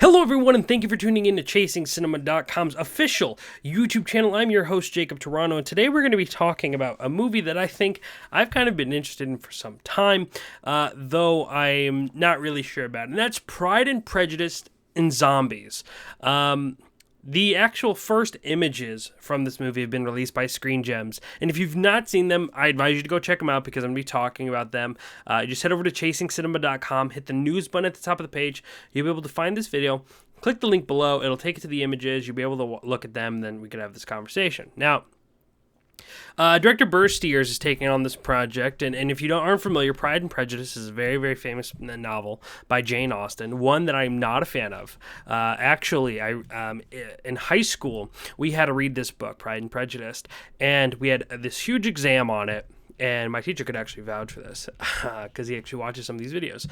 Hello everyone, and thank you for tuning in to ChasingCinema.com's official YouTube channel. I'm your host, Jacob Toronto, and today we're going to be talking about a movie that I think I've kind of been interested in for some time, though I'm not really sure about it, and that's Pride and Prejudice and Zombies. The actual first images from this movie have been released by Screen Gems, and if you've not seen them, I advise you to go check them out because I'm going to be talking about them. Just head over to ChasingCinema.com, hit the news button at the top of the page. You'll be able to find this video. Click the link below. It'll take you to the images. You'll be able to look at them, and then we can have this conversation. Now, Director Burr Steers is taking on this project, and if you aren't familiar, Pride and Prejudice is a very, very famous novel by Jane Austen, one that I'm not a fan of. Actually, in high school, we had to read this book, Pride and Prejudice, and we had this huge exam on it, and my teacher could actually vouch for this, because he actually watches some of these videos.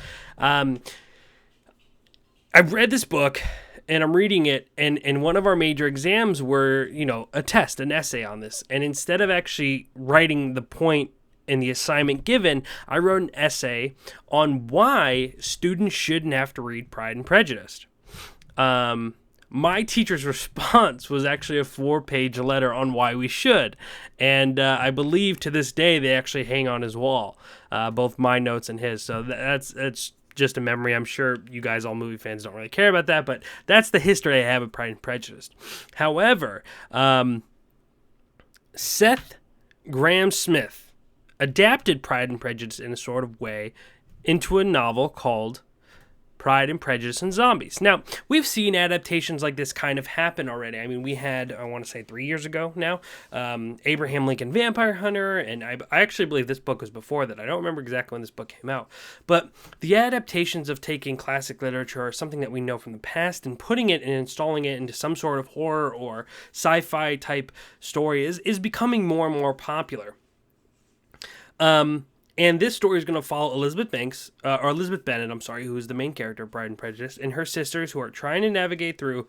I've read this book, and I'm reading it, and one of our major exams were, a test, an essay on this. And instead of actually writing the point in the assignment given, I wrote an essay on why students shouldn't have to read Pride and Prejudice. My teacher's response was actually a 4-page letter on why we should. And I believe to this day they actually hang on his wall, both my notes and his. So that's just a memory. I'm sure you guys, all movie fans, don't really care about that, but that's the history I have of Pride and Prejudice. However, Seth Grahame-Smith adapted Pride and Prejudice in a sort of way into a novel called Pride and Prejudice and Zombies. Now, we've seen adaptations like this kind of happen already. I mean, we had, I want to say 3 years ago now, Abraham Lincoln Vampire Hunter, and I actually believe this book was before that. I don't remember exactly when this book came out. But the adaptations of taking classic literature or something that we know from the past and putting it and installing it into some sort of horror or sci-fi type story is becoming more and more popular. And this story is going to follow Elizabeth Bennett, who is the main character of Pride and Prejudice, and her sisters who are trying to navigate through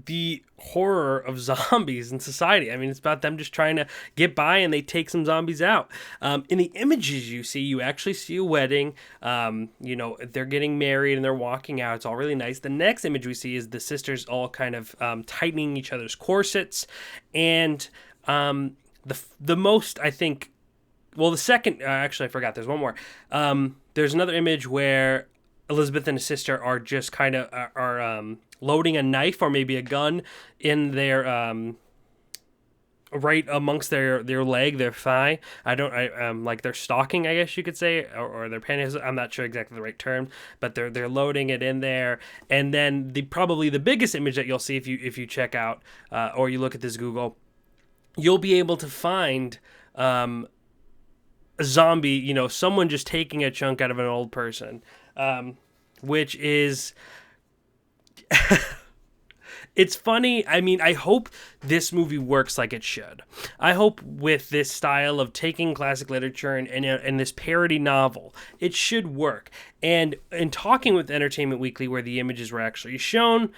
the horror of zombies in society. I mean, it's about them just trying to get by, and they take some zombies out. In the images you actually see a wedding. They're getting married and they're walking out. It's all really nice. The next image we see is the sisters all kind of tightening each other's corsets, and the most, I think, well, the second, actually, I forgot, there's one more. There's another image where Elizabeth and his sister are just kind of, loading a knife or maybe a gun in their, right amongst their leg, their thigh. Like their stocking, I guess you could say, or their panties. I'm not sure exactly the right term, but they're loading it in there. And then probably the biggest image that you'll see if you check out, or you look at this Google, you'll be able to find a zombie, someone just taking a chunk out of an old person, which is... It's funny. I mean, I hope this movie works like it should. I hope with this style of taking classic literature and this parody novel, it should work. And in talking with Entertainment Weekly, where the images were actually shown,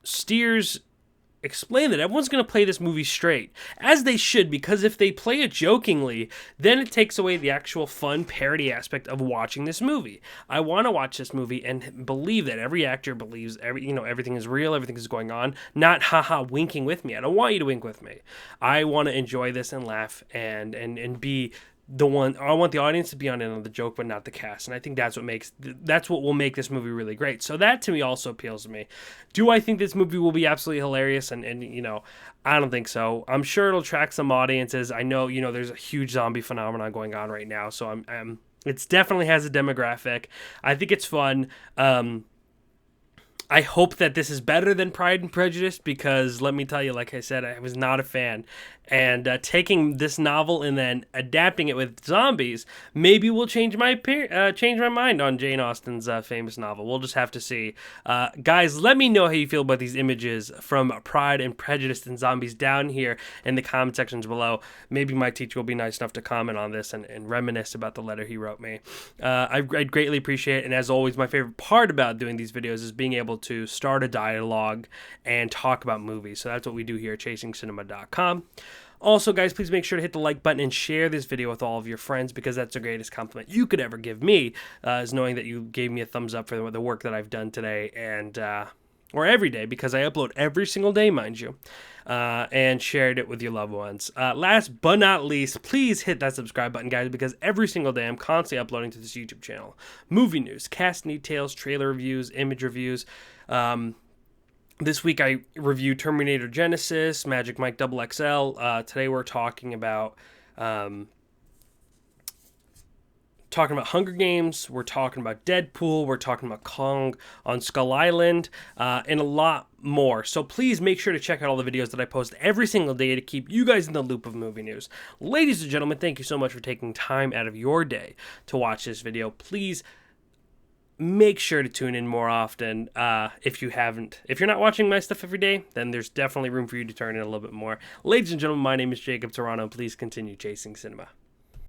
Steers explain that everyone's going to play this movie straight, as they should, because if they play it jokingly, then it takes away the actual fun parody aspect of watching this movie. I want to watch this movie and believe that every actor believes everything is real, everything is going on, not haha winking with me. I don't want you to wink with me. I want to enjoy this and laugh and be the one. I want the audience to be on in on the joke, but not the cast. And I think that's what will make this movie really great. So that to me also appeals to me. Do I think this movie will be absolutely hilarious? And I don't think so. I'm sure it'll attract some audiences. I know, there's a huge zombie phenomenon going on right now. So it definitely has a demographic. I think it's fun. I hope that this is better than Pride and Prejudice, because let me tell you, like I said, I was not a fan. And taking this novel and then adapting it with zombies maybe will change my mind on Jane Austen's famous novel. We'll just have to see. Guys, let me know how you feel about these images from Pride and Prejudice and Zombies down here in the comment sections below. Maybe my teacher will be nice enough to comment on this and reminisce about the letter he wrote me. I'd greatly appreciate it. And as always, my favorite part about doing these videos is being able to start a dialogue and talk about movies. So that's what we do here at ChasingCinema.com. Also, guys, please make sure to hit the like button and share this video with all of your friends, because that's the greatest compliment you could ever give me, is knowing that you gave me a thumbs up for the work that I've done today and or every day, because I upload every single day, mind you, and shared it with your loved ones. Last but not least, please hit that subscribe button, guys, because every single day I'm constantly uploading to this YouTube channel movie news, cast details, trailer reviews, image reviews. This week I reviewed Terminator Genesis, Magic Mike XXL. Today we're talking about Hunger Games. We're talking about Deadpool. We're talking about Kong on Skull Island, and a lot more. So please make sure to check out all the videos that I post every single day to keep you guys in the loop of movie news. Ladies and gentlemen, thank you so much for taking time out of your day to watch this video. Please make sure to tune in more often. If you're not watching my stuff every day, then there's definitely room for you to turn in a little bit more. Ladies and gentlemen, my name is Jacob Toronto. Please continue chasing cinema.